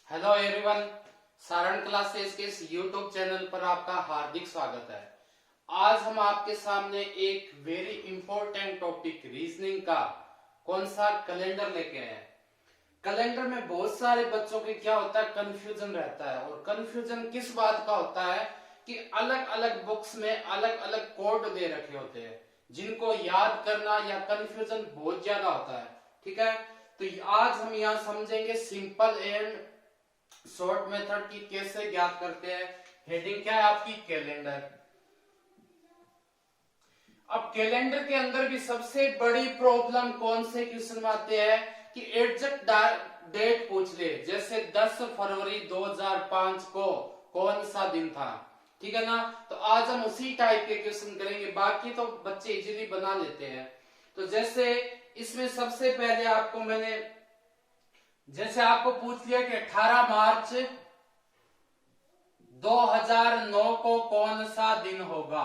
Hello everyone, Saran classes के इस YouTube channel पर आपका हार्दिक स्वागत है। आज हम आपके सामने एक वेरी इंपॉर्टेंट टॉपिक रीजनिंग का कौन सा कैलेंडर लेके आए हैं। कैलेंडर में बहुत सारे बच्चों के क्या होता है, कंफ्यूजन रहता है। और कंफ्यूजन किस बात का होता है कि अलग अलग बुक्स में अलग अलग कोड दे रखे होते हैं, जिनको याद करना या कंफ्यूजन बहुत ज्यादा होता है। ठीक है, तो आज हम यहाँ समझेंगे सिंपल एंड शॉर्ट मेथड की कैसे ज्ञात करते हैं। हेडिंग क्या है आपकी, कैलेंडर। अब कैलेंडर के अंदर भी सबसे बड़ी प्रॉब्लम कौन से क्वेश्चन में आते हैं कि एग्जैक्ट डेट पूछ ले, जैसे 10 फरवरी 2005 को कौन सा दिन था। ठीक है ना, तो आज हम उसी टाइप के क्वेश्चन करेंगे, बाकी तो बच्चे इजीली बना लेते हैं। तो जैसे इसमें सबसे पहले जैसे आपको पूछ लिया कि 18 मार्च 2009 को कौन सा दिन होगा,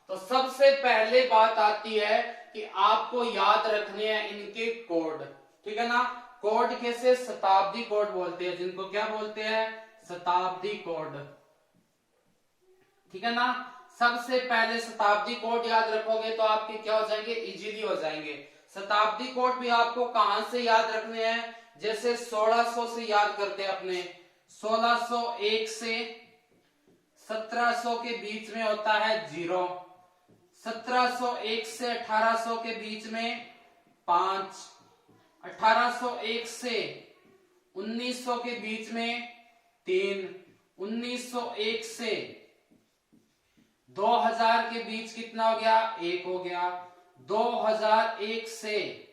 तो सबसे पहले बात आती है कि आपको याद रखने हैं इनके कोड। ठीक है ना, कोड कैसे, शताब्दी कोड बोलते हैं, जिनको क्या बोलते हैं, शताब्दी कोड। ठीक है ना, सबसे पहले शताब्दी कोड याद रखोगे तो आपके क्या हो जाएंगे, इजीली हो जाएंगे। शताब्दी कोड भी आपको कहां से याद रखने हैं, जैसे 1600 से याद करते हैं अपने, 1601 से 1700 के बीच में होता है 0, 1701 से 1800 के बीच में 5, 1801 से 1900 के बीच में 3, 1901 से 2000 के बीच कितना हो गया, 1 हो गया, 2001 से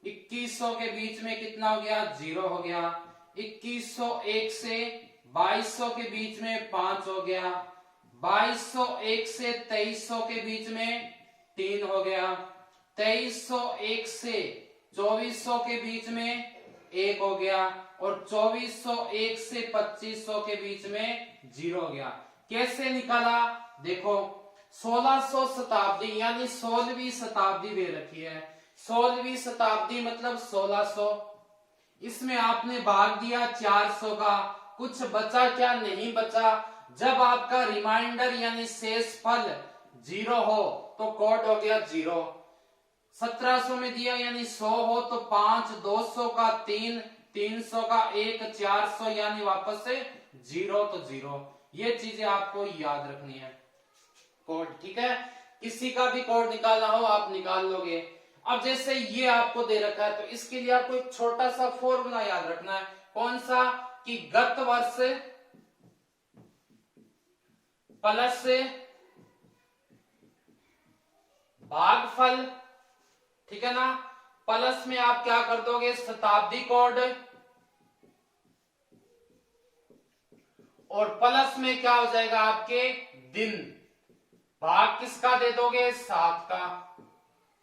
2100 के बीच में कितना हो गया, 0 हो गया, 2101 से 2200 के बीच में 5 हो गया, 2201 से 2300 के बीच में 3 हो गया, 2301 से 2400 के बीच में 1 हो गया, और 2401 से 2500 के बीच में 0 हो गया। कैसे निकाला, देखो 1600 शताब्दी यानी 16वीं शताब्दी दे रखी है, 16वीं शताब्दी मतलब 1600, इसमें आपने भाग दिया 400 का, कुछ बचा क्या, नहीं बचा। जब आपका रिमाइंडर यानी शेषफल 0 हो तो कोड हो गया 0, 1700 में दिया यानी 100 हो तो 5, 200 का 3, 300 का 1, 400 यानी वापस से 0 तो 0। ये चीजें आपको याद रखनी है कोड। ठीक है, किसी का भी कोड निकालना हो आप निकाल लोगे। अब जैसे ये आपको दे रखा है तो इसके लिए आपको एक छोटा सा फॉर्मूला याद रखना है, कौन सा, कि गत वर्ष प्लस भागफल। ठीक है ना, प्लस में आप क्या कर दोगे, शताब्दी कोड, और प्लस में क्या हो जाएगा आपके दिन, भाग किसका दे दोगे, 7 का।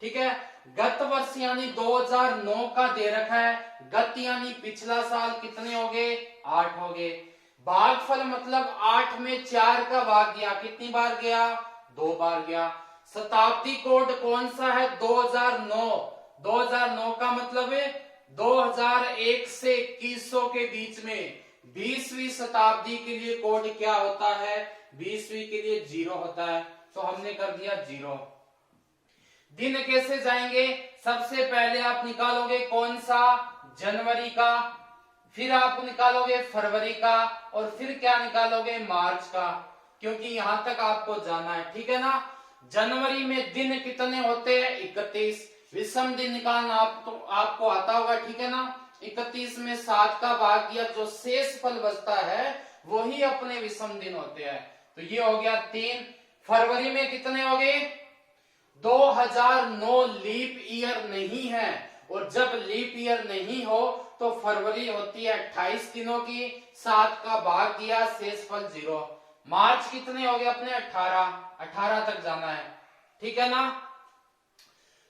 ठीक है, गत वर्ष यानी 2009 का दे रखा है, गत यानी पिछला साल, कितने हो गए, 8 हो गए। भागफल मतलब 8 में 4 का भाग गया, कितनी बार गया, 2 बार गया। शताब्दी कोड कौन सा है, 2009, 2009 का मतलब है 2001 से 2100 के बीच में। 20वीं शताब्दी के लिए कोड क्या होता है, 20वीं के लिए 0 होता है, तो हमने कर दिया 0। दिन कैसे जाएंगे, सबसे पहले आप निकालोगे कौन सा, जनवरी का, फिर आप निकालोगे फरवरी का, और फिर क्या निकालोगे, मार्च का, क्योंकि यहां तक आपको जाना है। ठीक है ना, जनवरी में दिन कितने होते हैं, 31, विषम दिन निकालना आपको आता होगा। ठीक है ना, 31 में 7 का भाग दिया, जो शेष फल बचता है वही अपने विषम दिन होते हैं, तो ये हो गया 3। फरवरी में कितने हो गए, 2009 लीप ईयर नहीं है, और जब लीप ईयर नहीं हो तो फरवरी होती है 28 दिनों की, 7 का भाग दिया, शेषफल 0। मार्च कितने हो गए अपने, 18 तक जाना है। ठीक है ना,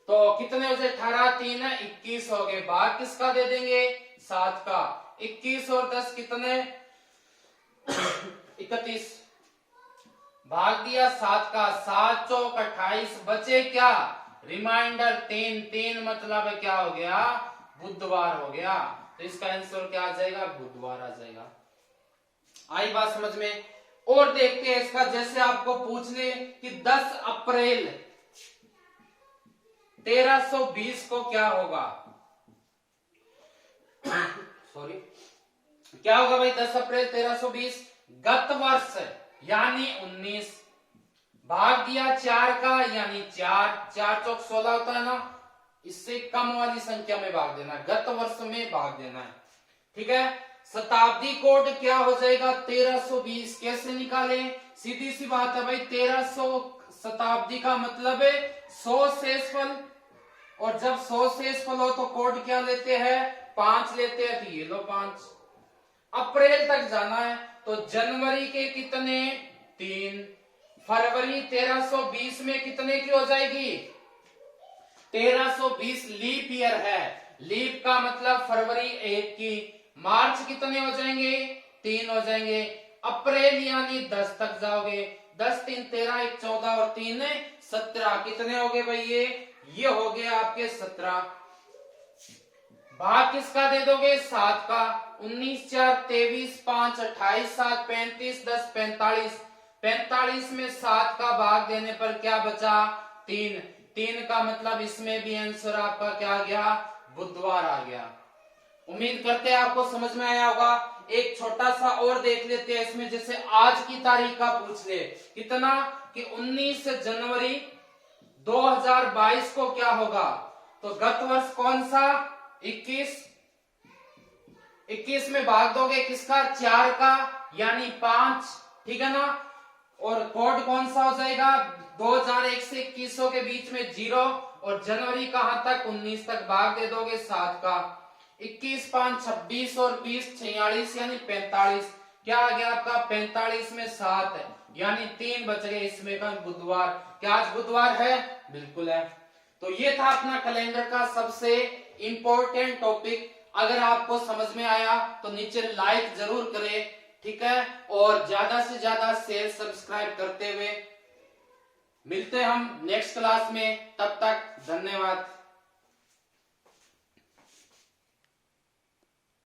तो कितने हो गए, 18, 3 है 21 हो गए, भाग किसका दे देंगे, 7 का, 21 और 10 कितने 31, भाग दिया 7 का, 7 चौक 28, बचे क्या, रिमाइंडर 3, 3 मतलब क्या हो गया, बुधवार हो गया। तो इसका आंसर क्या आ जाएगा, बुधवार आ जाएगा। आई बात समझ में। और देखते हैं इसका, जैसे आपको पूछ ले कि 10 अप्रैल 1320 को क्या होगा, सॉरी क्या होगा भाई 10 अप्रैल 1320, गत वर्ष यानी 19 भाग दिया 4 का यानी 4, 4 चौक 16 होता है ना, इससे कम वाली संख्या में भाग देना, गत वर्ष में भाग देना है। ठीक है, शताब्दी कोड क्या हो जाएगा 1320, कैसे निकाले, सीधी सी बात है भाई 1300 शताब्दी का मतलब है 100 शेषफल, और जब 100 शेषफल हो तो कोड क्या लेते हैं 5 लेते हैं, तो ये लो 5। अप्रैल तक जाना है तो जनवरी के कितने 3, फरवरी 1320 में कितने की हो जाएगी 1320 लीप ईयर है, लीप का मतलब फरवरी 1 की, मार्च कितने हो जाएंगे 3 हो जाएंगे, अप्रैल यानी 10 तक जाओगे, 10 3 13 1 14 और 3 17, कितने हो गए भाई ये हो गए आपके 17। भाग किसका दे दोगे 7 का, 19 4 23 5 28 7 35 10 45, 45 में 7 का भाग देने पर क्या बचा 3, 3 का मतलब इसमें भी आंसर आपका क्या आ गया बुधवार आ गया। उम्मीद करते हैं आपको समझ में आया होगा। एक छोटा सा और देख लेते हैं इसमें, जैसे आज की तारीख का पूछ ले कितना कि 19 जनवरी 2022 को क्या होगा, तो गत वर्ष कौन सा 21, 21 में भाग दोगे किसका 4 का यानी 5, ठीक है ना, और कोड कौन सा हो जाएगा 2001 से 2100 के बीच में 0, और जनवरी कहां तक 19 तक भाग दे दोगे 7 का, 21 5 26 और 20 46 यानी 45, क्या आ गया आपका 45 में 7 है यानी 3 बच गए, इसमें का बुधवार, क्या आज बुधवार है, बिल्कुल है। तो ये था अपना कैलेंडर का सबसे इंपॉर्टेंट टॉपिक। अगर आपको समझ में आया तो नीचे लाइक जरूर करें, ठीक है, और ज्यादा से ज्यादा शेयर सब्सक्राइब करते हुए मिलते हैं हम नेक्स्ट क्लास में, तब तक धन्यवाद।